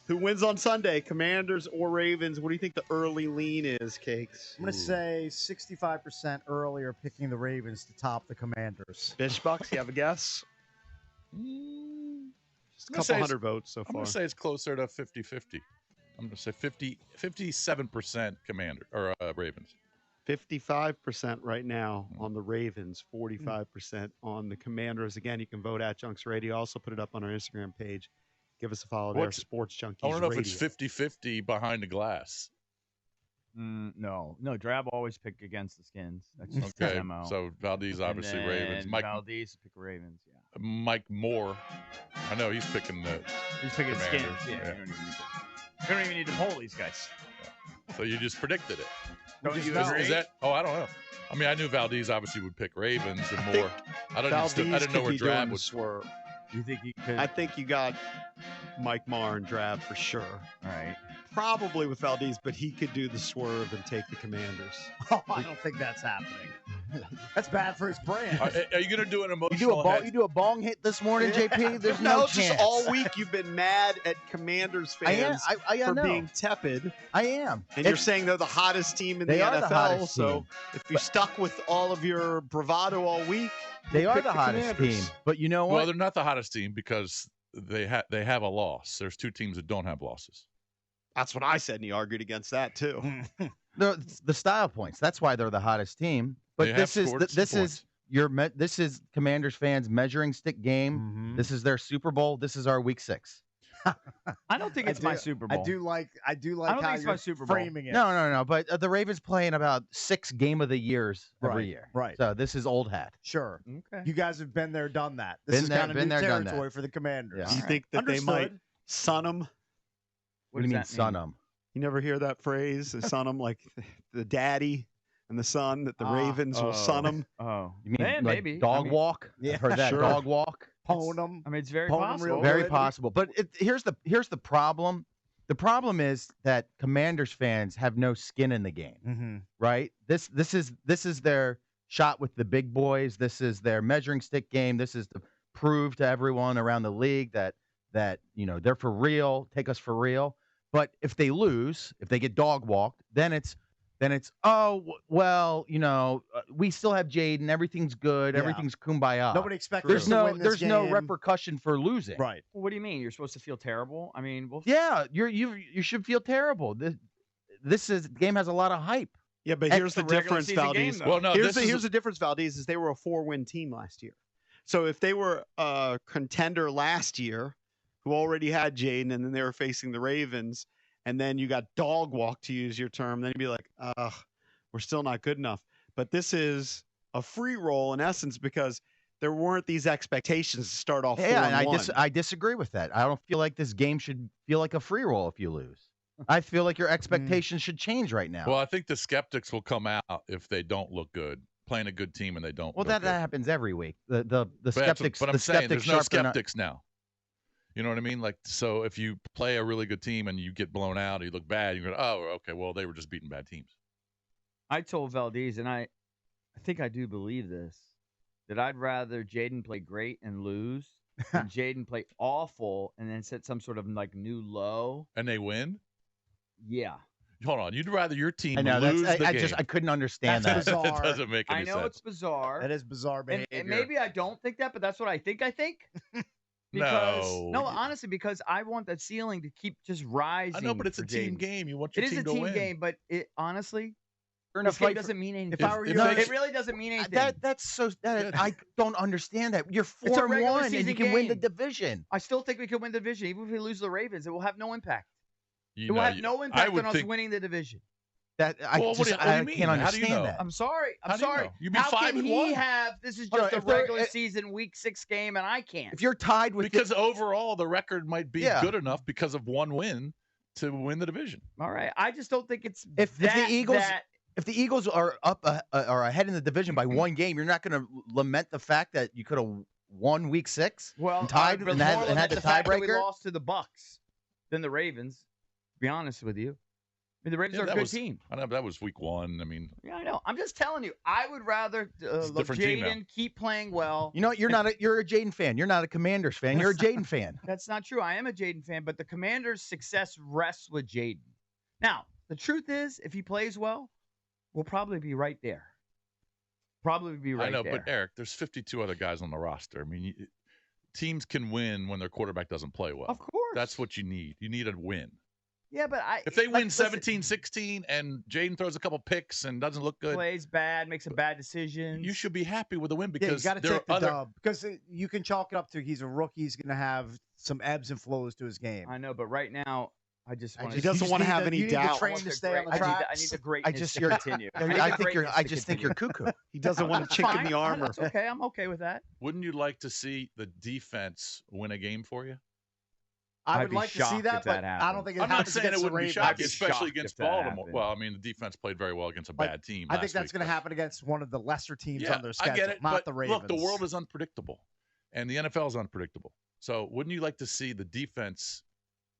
Who wins on Sunday, Commanders or Ravens? What do you think the early lean is, Cakes? I'm going to say 65% earlier picking the Ravens to top the Commanders. Bishbucks, you have a guess? Just a couple hundred votes so far. I'm going to say it's closer to 50-50. I'm going to say 57% Commander or Ravens. 55% right now on the Ravens, 45% on the Commanders. Again, you can vote at Junks Radio. Also put it up on our Instagram page. Give us a follow there, Sports Junkies I want to know Radio. if it's 50-50 behind the glass. No, Drab always pick against the Skins. That's just okay. his MO. So Valdez obviously Ravens. Mike Valdez pick Ravens. Yeah. Mike Moore. I know he's picking the. He's picking Commanders. Skins. Yeah. You don't even need to poll these guys. Yeah. So you just predicted it. Don't you agree? Is that? Oh, I don't know. I mean, I knew Valdez obviously would pick Ravens and Moore. I didn't know where Drab would swerve. You think he could? I think you got Mike Marr and Drab for sure. All right. Probably with Valdez, but he could do the swerve and take the Commanders. Oh, I don't think that's happening. That's bad for his brand. Are you going to do an emotional You do a bong hit this morning, JP? There's no chance. Just all week you've been mad at Commanders fans for being tepid. I am. And you're saying they're the hottest team in the NFL. So if you stuck with all of your bravado all week, they are the hottest team. But you know what? Well, they're not the hottest team because they have a loss. There's two teams that don't have losses. That's what I said, and he argued against that too. The style points. That's why they're the hottest team. But this is Commanders fans' measuring stick game. Mm-hmm. This is their Super Bowl. This is our Week 6. I don't think it's my Super Bowl. I do like I don't how think it's you're my Super Bowl. framing it. No. But the Ravens playing about 6 game of the years every year. Right. So this is old hat. Sure. Okay. You guys have been there, done that. This is kind of new territory for the Commanders. Yeah. Do you think that they might sun them? What do you mean, son them? You never hear that phrase, son them, like the daddy and the son, that the Ravens will son them? Oh. You mean like maybe. dog walk? Yeah, I've heard that, sure. dog walk. Pwn them. I mean, it's very Pwn 'em possible. real Very good. possible. But here's the problem. The problem is that Commanders fans have no skin in the game, Mm-hmm. right? This is their shot with the big boys. This is their measuring stick game. This is to prove to everyone around the league that they're for real. Take us for real. But if they lose, if they get dog walked, then it's we still have Jaden. Everything's good. Yeah. Everything's kumbaya. Nobody expects us to win this no game. repercussion for losing. Right. Well, what do you mean? You're supposed to feel terrible? I mean, Yeah, you should feel terrible. This game has a lot of hype. Yeah, but here's the difference, Valdez. Well, no, here's the difference, Valdez, is they were a 4-win team last year. So if they were a contender last year, who already had Jaden, and then they were facing the Ravens, and then you got dog walk, to use your term, then you'd be like, we're still not good enough. But this is a free roll in essence because there weren't these expectations to start off 4-1. and I disagree with that. I don't feel like this game should feel like a free roll if you lose. I feel like your expectations should change right now. Well, I think the skeptics will come out if they don't look good, playing a good team and they don't. Well, look that good. happens every week. The skeptics. But I'm saying there's no skeptics now. You know what I mean? Like, so if you play a really good team and you get blown out, or you look bad, you go, oh, okay, well, they were just beating bad teams. I told Valdez, and I think I do believe this, that I'd rather Jaden play great and lose than Jaden play awful and then set some sort of like new low. And they win? Yeah. Hold on. You'd rather your team I lose the game. I couldn't understand That's that. bizarre. That doesn't make any I know sense. it's bizarre. That is bizarre behavior. And maybe I don't think that, but that's what I think. No, honestly, because I want that ceiling to keep just rising. I know, but it's a team Jaden. game. You want your It is team a to team win. game, but it honestly, You're in a this game fight doesn't mean anything. If I were if you, they- It really doesn't mean anything. I don't understand that. You're It's a regular 4-1 and you season can win the game. division. I still think we could win the division. Even if we lose the Ravens, it will have no impact. You It will know, have no impact would on us think- winning the division. That I Well, what do you mean? can't How do you understand know? that. I'm sorry. How I'm do you sorry. know? You mean How can 5-1? he have this is Hold just on, a if they're- regular season week 6 game and I can't? If you're tied with Because overall, the record might be Yeah. good enough because of one win to win the division. All right. I just don't think it's If the Eagles- that if the Eagles are up or ahead in the division by one game, you're not going to lament the fact that you could have won Week 6 well and tied but and more had than the fact that we tiebreaker. lost to the Bucks than the Ravens. To be honest with you. mean, the Ravens are a good team. I know that was week 1. I mean, Yeah, I know. I'm just telling you. I would rather a different team now. Jaden keep playing well. You know what? You're a Jaden fan. You're not a Commanders fan. You're a Jaden fan. That's not true. I am a Jaden fan, but the Commanders' success rests with Jaden. Now, the truth is, if he plays well, we'll probably be right there. Probably be right there. I know, but Eric, there's 52 other guys on the roster. I mean, teams can win when their quarterback doesn't play well. Of course. That's what you need. You need a win. Yeah, but if they win 17-16 and Jaden throws a couple picks and doesn't look good, plays bad, makes some bad decisions, you should be happy with the win you because got to take the dub because you can chalk it up to he's a rookie. He's going to have some ebbs and flows to his game. I know, but right now, I just want he doesn't want to have any doubt. I need the greatness to continue. I just think you're cuckoo. He doesn't want to chink in the armor. That's okay. I'm okay with that. Wouldn't you like to see the defense win a game for you? I would like to see that, but I don't think it happens against the Ravens. I'm not saying it would be shocking, especially against Baltimore. Well, I mean, the defense played very well against a bad team. I think that's going to happen against one of the lesser teams on their schedule, I get it, not but the Ravens. Look, the world is unpredictable, and the NFL is unpredictable. So wouldn't you like to see the defense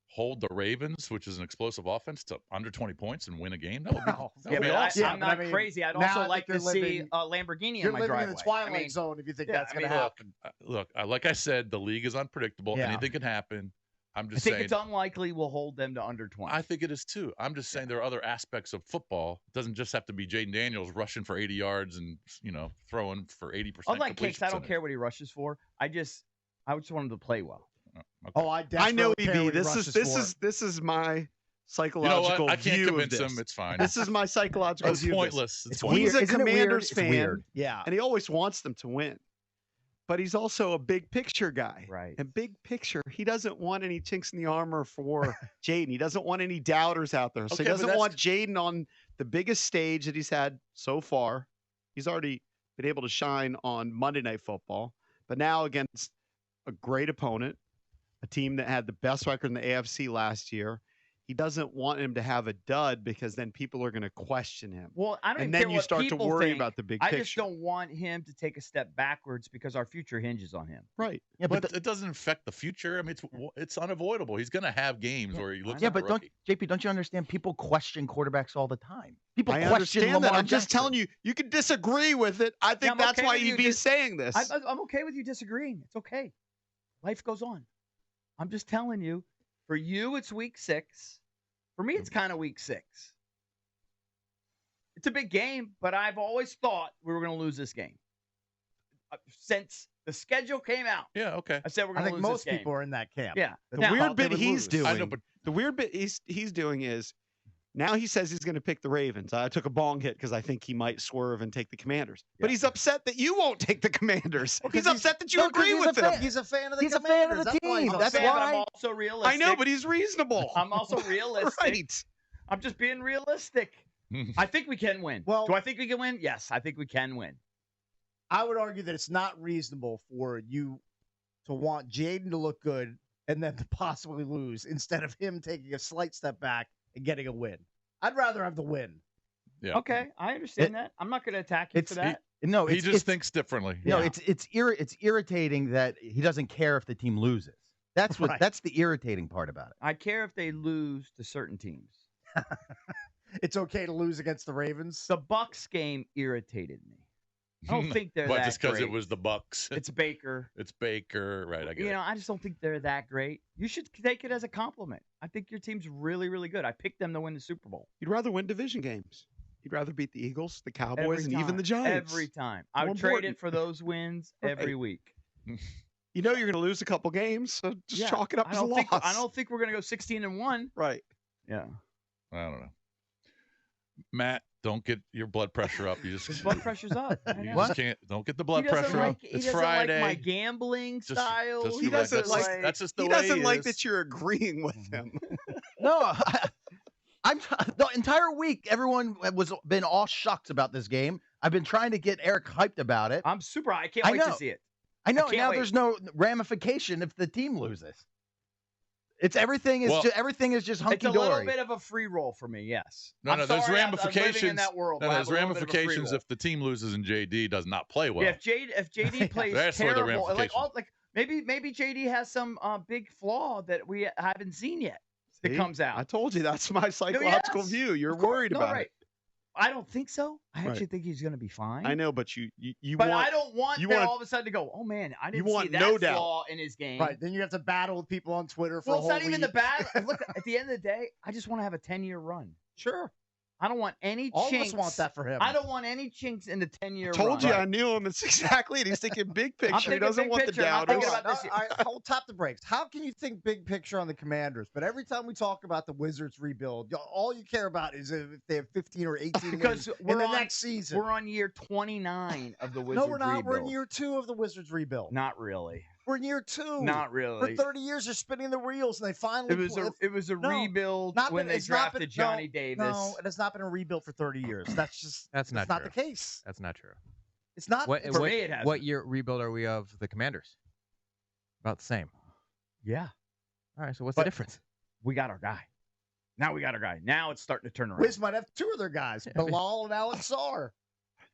hold the Ravens, which is an explosive offense, to under 20 points and win a game? That would be awesome. I'm not crazy. I'd also like to see a Lamborghini in my driveway. You're living in the twilight zone if you think that's going to happen. Look, like I said, the league is unpredictable. Anything can happen. I think it's unlikely we'll hold them to under 20. I think it is too. I'm just saying there are other aspects of football. It doesn't just have to be Jaden Daniels rushing for 80 yards and throwing for 80%. Unlike Cakes, I don't care what he rushes for. I just want him to play well. Okay. Oh, I know EB. This is my psychological I can't view convince of this. him. It's fine. This is my psychological it's view. Pointless. It's pointless. He's a Isn't it Commanders weird? fan. It's weird. Yeah, and he always wants them to win. But he's also a big picture guy. Right. And big picture, he doesn't want any chinks in the armor for Jaden. He doesn't want any doubters out there. So he doesn't want Jaden on the biggest stage that he's had so far. He's already been able to shine on Monday Night Football. But now against a great opponent, a team that had the best record in the AFC last year, he doesn't want him to have a dud because then people are going to question him. Well, I don't and even then care you what start to people worry think. about the big I picture. just don't want him to take a step backwards because our future hinges on him. Right. Yeah, but it doesn't affect the future. I mean, it's unavoidable. He's going to have games where he looks like a rookie. Don't you understand? People question quarterbacks all the time. People I question understand Lamar that. I'm just Jackson. telling you, you can disagree with it. I think that's why EB's saying this. I'm okay with you disagreeing. It's okay. Life goes on. I'm just telling you, for you, it's week 6. For me, it's kind of week 6. It's a big game, but I've always thought we were going to lose this game. Since the schedule came out. Yeah, okay. I said we're going to lose this game. I think most people are in that camp. Yeah. The weird bit he's doing. I know, but the weird bit he's doing is now he says he's going to pick the Ravens. I took a bong hit because I think he might swerve and take the Commanders. Yeah. But he's upset that you won't take the Commanders. He's upset that you agree with him. He's a fan of the Commanders. He's a fan of the team. That's why I'm also realistic. I know, but he's reasonable. I'm also realistic. Right. I'm just being realistic. I think we can win. Well, do I think we can win? Yes, I think we can win. I would argue that it's not reasonable for you to want Jaden to look good and then to possibly lose instead of him taking a slight step back and getting a win. I'd rather have the win. Yeah. Okay, I understand that. I'm not going to attack you for that. He just thinks differently. No, it's irritating that he doesn't care if the team loses. That's what that's the irritating part about it. I care if they lose to certain teams. It's okay to lose against the Ravens. The Bucs game irritated me. I don't think they're that just because great. it was the Bucs. It's Baker. It's Baker, right? I get it. I just don't think they're that great. You should take it as a compliment. I think your team's really, really good. I picked them to win the Super Bowl. You'd rather win division games. You'd rather beat the Eagles, the Cowboys, and even the Giants. Every time. I would trade it for those wins every week. You know you're going to lose a couple games, so just chalk it up as a loss. I don't think we're going to go 16-1. Right. Yeah. I don't know. Matt, don't get your blood pressure up. You just his blood pressure's up. You just can't. Don't get the blood pressure up. It's Friday. Like my gambling style. He doesn't like. That's just the way he doesn't like that you're agreeing with him. No, I'm the entire week. Everyone been all shocked about this game. I've been trying to get Eric hyped about it. I'm super. I can't wait to see it. I know. Now there's no ramification if the team loses. It's everything is just hunky dory. It's a little bit of a free roll for me, yes. No, there's ramifications. I'm living in that world. No, there's ramifications if the team loses and JD does not play well. Yeah, if JD plays that's terrible, where the ramifications. maybe JD has some big flaw that we haven't seen yet. that See? comes out. I told you that's my psychological yes. view. You're Of course. worried No, about right. it. I don't think so. I Right. actually think he's going to be fine. I know, but you But want I don't want you them want- all of a sudden to go, oh, man, I didn't want see that no doubt. flaw in his game. Right. Then you have to battle with people on Twitter for Well, a it's whole not even the week. bad. Look, at the end of the day, I just want to have a 10-year run. Sure. I don't want any All chinks. of us want that for him. I don't want any chinks in the 10-year run. told you I knew him. It's exactly it. He's thinking big picture. He thinking doesn't big want picture, the and I'm doubters. thinking Hold about on. this year. All right, hold, tap the brakes. How can you think big picture on the Commanders? But every time we talk about the Wizards rebuild, all you care about is if they have 15 or 18 Because wins in we're the on- next season. We're on year 29 of the Wizards No, we're not. rebuild. We're in year 2 of the Wizards rebuild. Not really. We're in year 2. Not For really. 30 years, they're spinning the reels, and they finally. It was a No, rebuild not when been- they it's not been- drafted Johnny no, Davis. No, it has not been a rebuild for 30 years. That's just That's not not true. the case. That's not true. It's not. What, For what, me, it hasn't. what year rebuild are we of the Commanders? About the same. Yeah, All right, so what's But- the difference? we got our guy. Now we got our guy. Now it's starting to turn around. Wiz might have 2 of their guys, Bilal and Alex Sarr.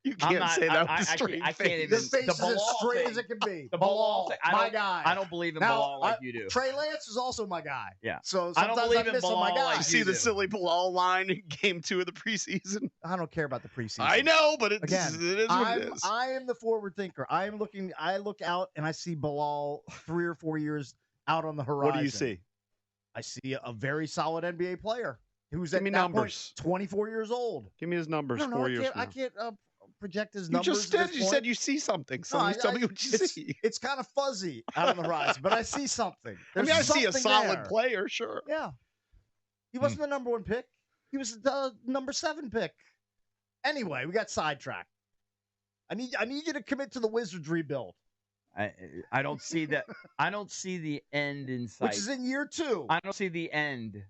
You I'm can't not- say that I with a can't- straight I can't face. even- This face the is as Bilal straight thing. as it can be. The Bilal, thing, my guy. I don't believe in Now, Bilal like you do. Trey Lance is also my guy. Yeah. So I don't sometimes believe in miss on my Bilal guy. like You see you the do. silly Bilal line in game 2 of the preseason. I don't care about the preseason. I know, but it Again, is what it is. I am the forward thinker. I am looking. I look out and I see Bilal 3 or 4 years out on the horizon. What do you see? I see a very solid NBA player who's Give at me that numbers. point 24 years old. Give me his numbers. No, 4 I years can't. from I now. can't project his You numbers. just at did. this You point. said you see something. So No, tell me what you it's, see. It's kind of fuzzy out on the horizon, but I see something. I mean, I There's see a something solid there. player, sure. Yeah. He wasn't the number 1 pick. He was the number 7 pick. Anyway, we got sidetracked. I need you to commit to the Wizards rebuild, I don't see that. I don't see the end in sight. which is in year 2. I don't see the end.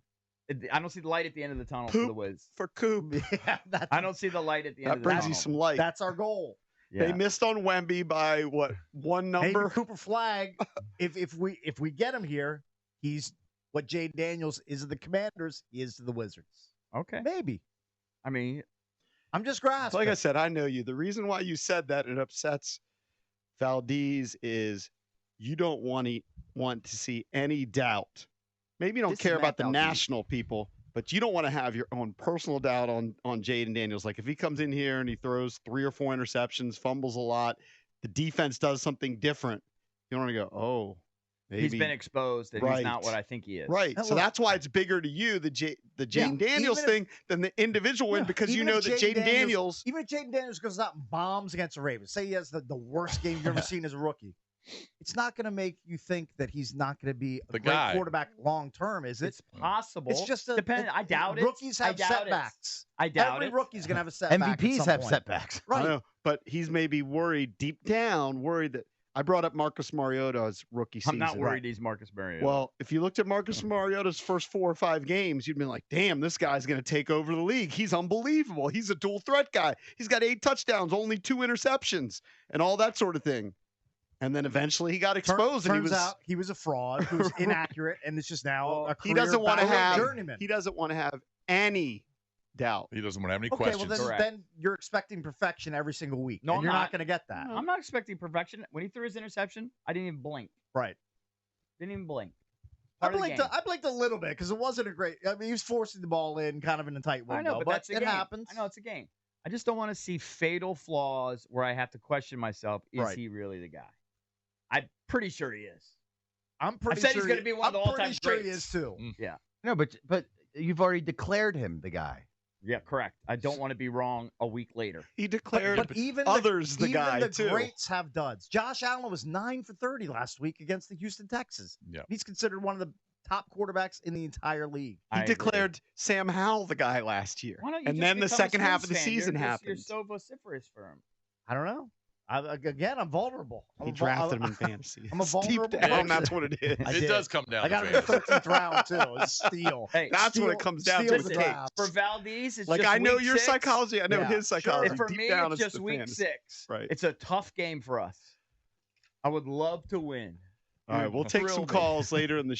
I don't see the light at the end of the tunnel for Poop. the Wiz. For Coop. Yeah, I don't see the light at the end That of the brings tunnel. you some light. that's our goal. Yeah. They missed on Wemby by what, 1 Maybe number? Cooper Flag. if we get him here, he's what Jaden Daniels is to the Commanders. He is to the Wizards. Okay. Maybe. I mean, I'm just grasping. Like I said, I know you. The reason why you said that it upsets Valdez is you don't want to see any doubt. Maybe you don't This is care Matt about the Valdez. national people, but you don't want to have your own personal doubt on Jaden Daniels. Like if he comes in here and he throws 3 or 4 interceptions, fumbles a lot, the defense does something different. You don't want to go, oh, maybe. he's been exposed and he's not Right. what I think he is. Right. And So look- that's why it's bigger to you, the Jaden Daniels even if- thing, than the individual win, Yeah, because you even know if that Jaden Jaden Daniels. Even if Jaden Daniels goes out and bombs against the Ravens, say he has the worst game you've ever seen as a rookie, it's not going to make you think that he's not going to be a The great guy. quarterback long term, is it? It's possible. It's just a depending. I doubt it. Rookies have I doubt it. setbacks. I doubt Every it. rookie's going to have a setback. MVPs at some have point. setbacks. I Right. know, but he's maybe worried deep down, worried that I brought up Marcus Mariota's rookie season. I'm not worried he's Marcus Mariota. Well, if you looked at Marcus Mariota's first 4 or 5 games, you'd been like, damn, this guy's going to take over the league. He's unbelievable. He's a dual threat guy. He's got 8 touchdowns, only 2 interceptions, and all that sort of thing. And then eventually he got exposed, and he Turns was. out he was a fraud, who was inaccurate, and it's just now Well, a he career doesn't want to battle have. journeyman. He doesn't want to have any doubt. He doesn't want to have any Okay, questions. well Correct. then you're expecting perfection every single week. No, and I'm you're not. not going to get that. I'm not expecting perfection. When he threw his interception, I didn't even blink. Right. Didn't even blink. I Part of the blinked, game. I blinked a little bit because it wasn't a great. I mean, he was forcing the ball in kind of in a tight window. I know, but that's a it game. happens. I know it's a game. I just don't want to see fatal flaws where I have to question myself: Is Right. he really the guy? I'm pretty sure he is. I'm pretty said sure he's gonna be one of the I'm all-time pretty sure he greats. is too. Yeah, No, but you've already declared him the guy. yeah, correct. I don't want to be wrong a week later. He declared But even others the even guy the too. greats have duds. Josh Allen was 9 for 30 last week against the Houston Texans. Yeah. He's considered one of the top quarterbacks in the entire league. He I agree. declared Sam Howell the guy last year, Why don't you and just then the become a second half Swings of the fan? season You're happened. so vociferous for him. I don't know. Again, I'm vulnerable. He drafted him in fantasy. I'm a It's deep vulnerable down, person. that's what it is. I It did. does come down I got to him in the fantasy. 13th round too. It's steal. Hey, That's what Steal- it comes down steal to. the It's draft. for Valdez, it's like just I know week your 6. psychology. I know Yeah, his sure. psychology. And for Deep me, down, it's it's just the week fantasy. 6. Right. It's a tough game for us. I would love to win. All right, we'll take some Thrill me. calls later in the